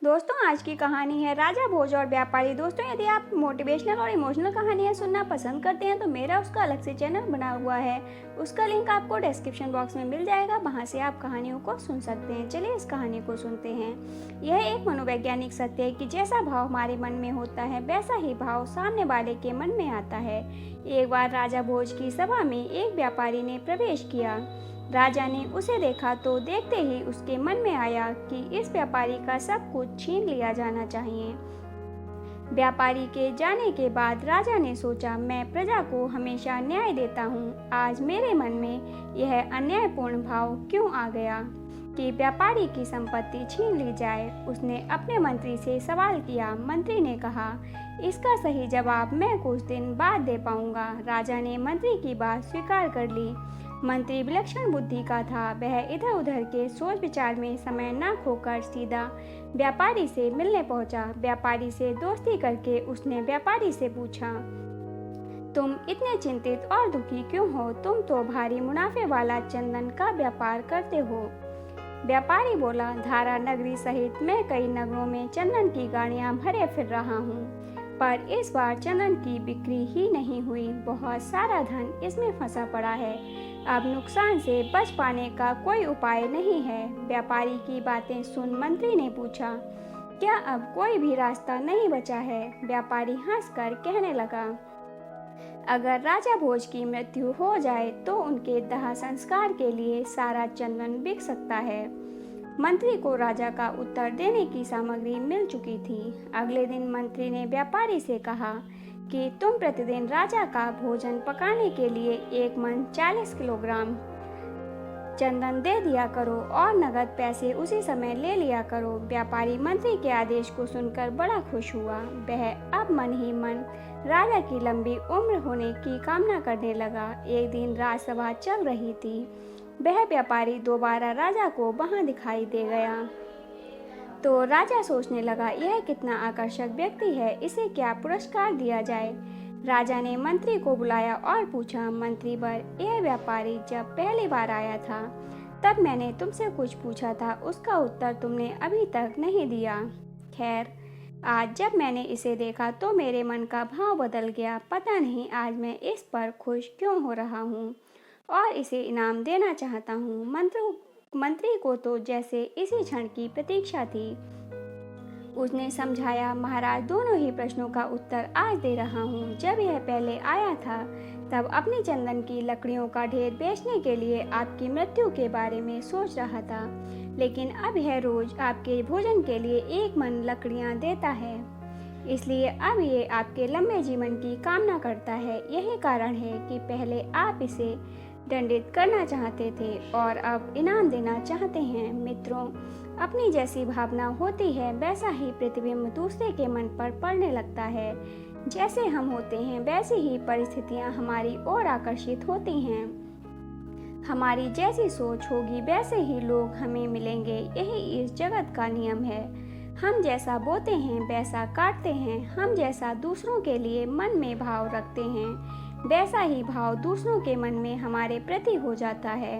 दोस्तों आज की कहानी है राजा भोज और व्यापारी। दोस्तों यदि आप मोटिवेशनल और इमोशनल कहानियाँ सुनना पसंद करते हैं तो मेरा उसका अलग से चैनल बना हुआ है। उसका लिंक आपको डिस्क्रिप्शन बॉक्स में मिल जाएगा, वहाँ से आप कहानियों को सुन सकते हैं। चलिए इस कहानी को सुनते हैं। यह एक मनोवैज्ञानिक सत्य है कि जैसा भाव हमारे मन में होता है वैसा ही भाव सामने वाले के मन में आता है। एक बार राजा भोज की सभा में एक व्यापारी ने प्रवेश किया। राजा ने उसे देखा तो देखते ही उसके मन में आया कि इस व्यापारी का सब कुछ छीन लिया जाना चाहिए। व्यापारी के जाने के बाद राजा ने सोचा, मैं प्रजा को हमेशा न्याय देता हूँ, आज मेरे मन में यह अन्यायपूर्ण भाव क्यों आ गया कि व्यापारी की संपत्ति छीन ली जाए। उसने अपने मंत्री से सवाल किया। मंत्री ने कहा, इसका सही जवाब मैं कुछ दिन बाद दे पाऊंगा। राजा ने मंत्री की बात स्वीकार कर ली। मंत्री विलक्षण बुद्धि का था। वह इधर उधर के सोच विचार में समय न खोकर सीधा व्यापारी से मिलने पहुंचा। व्यापारी से दोस्ती करके उसने व्यापारी से पूछा, तुम इतने चिंतित और दुखी क्यों हो? तुम तो भारी मुनाफे वाला चंदन का व्यापार करते हो। व्यापारी बोला, धारा नगरी सहित मैं कई नगरों में चंदन की गाड़ियां भरे फिर रहा हूँ, पर इस बार चंदन की बिक्री ही नहीं हुई। बहुत सारा धन इसमें फंसा पड़ा है। अब नुकसान से बच पाने का कोई उपाय नहीं है। व्यापारी की बातें सुन मंत्री ने पूछा, क्या अब कोई भी रास्ता नहीं बचा है? व्यापारी हंसकर कहने लगा, अगर राजा भोज की मृत्यु हो जाए तो उनके दाह संस्कार के लिए सारा चंदन बिक सकता है। मंत्री को राजा का उत्तर देने की सामग्री मिल चुकी थी। अगले दिन मंत्री ने व्यापारी से कहा कि तुम प्रतिदिन राजा का भोजन पकाने के लिए एक मन 40 किलोग्राम चंदन दे दिया करो और नगद पैसे उसी समय ले लिया करो। व्यापारी मंत्री के आदेश को सुनकर बड़ा खुश हुआ। वह अब मन ही मन राजा की लंबी उम्र होने की कामना करने लगा। एक दिन राजसभा चल रही थी। वह व्यापारी दोबारा राजा को वहां दिखाई दे गया तो राजा सोचने लगा, यह कितना आकर्षक व्यक्ति है, इसे क्या पुरस्कार दिया जाए। राजा ने मंत्री को बुलाया और पूछा, मंत्री वर, यह व्यापारी जब पहली बार आया था तब मैंने तुमसे कुछ पूछा था, उसका उत्तर तुमने अभी तक नहीं दिया। खैर, आज जब मैंने इसे देखा तो मेरे मन का भाव बदल गया। पता नहीं आज मैं इस पर खुश क्यों हो रहा हूँ और इसे इनाम देना चाहता हूँ। मंत्री को तो जैसे इसी क्षण की प्रतीक्षा थी। उसने समझाया, महाराज, दोनों ही प्रश्नों का उत्तर आज दे रहा हूँ। जब यह पहले आया था तब अपनी चंदन की लकड़ियों का ढेर बेचने के लिए आपकी मृत्यु के बारे में सोच रहा था, लेकिन अब यह रोज आपके भोजन के लिए एक मन लकड़ियाँ देता है, इसलिए अब ये आपके लंबे जीवन की कामना करता है। यही कारण है कि पहले आप इसे दंडित करना चाहते थे और अब इनाम देना चाहते हैं। मित्रों, अपनी जैसी भावना होती है वैसा ही प्रतिबिंब दूसरे के मन पर पड़ने लगता है। जैसे हम होते हैं वैसी ही परिस्थितियां हमारी ओर आकर्षित होती हैं। हमारी जैसी सोच होगी वैसे ही लोग हमें मिलेंगे। यही इस जगत का नियम है। हम जैसा बोते हैं वैसा काटते हैं। हम जैसा दूसरों के लिए मन में भाव रखते हैं वैसा ही भाव दूसरों के मन में हमारे प्रति हो जाता है।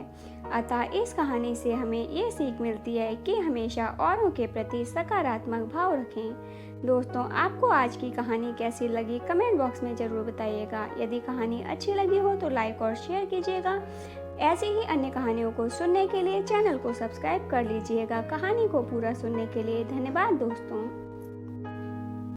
अतः इस कहानी से हमें ये सीख मिलती है कि हमेशा औरों के प्रति सकारात्मक भाव रखें। दोस्तों, आपको आज की कहानी कैसी लगी कमेंट बॉक्स में ज़रूर बताइएगा। यदि कहानी अच्छी लगी हो तो लाइक और शेयर कीजिएगा। ऐसी ही अन्य कहानियों को सुनने के लिए चैनल को सब्सक्राइब कर लीजिएगा। कहानी को पूरा सुनने के लिए धन्यवाद दोस्तों।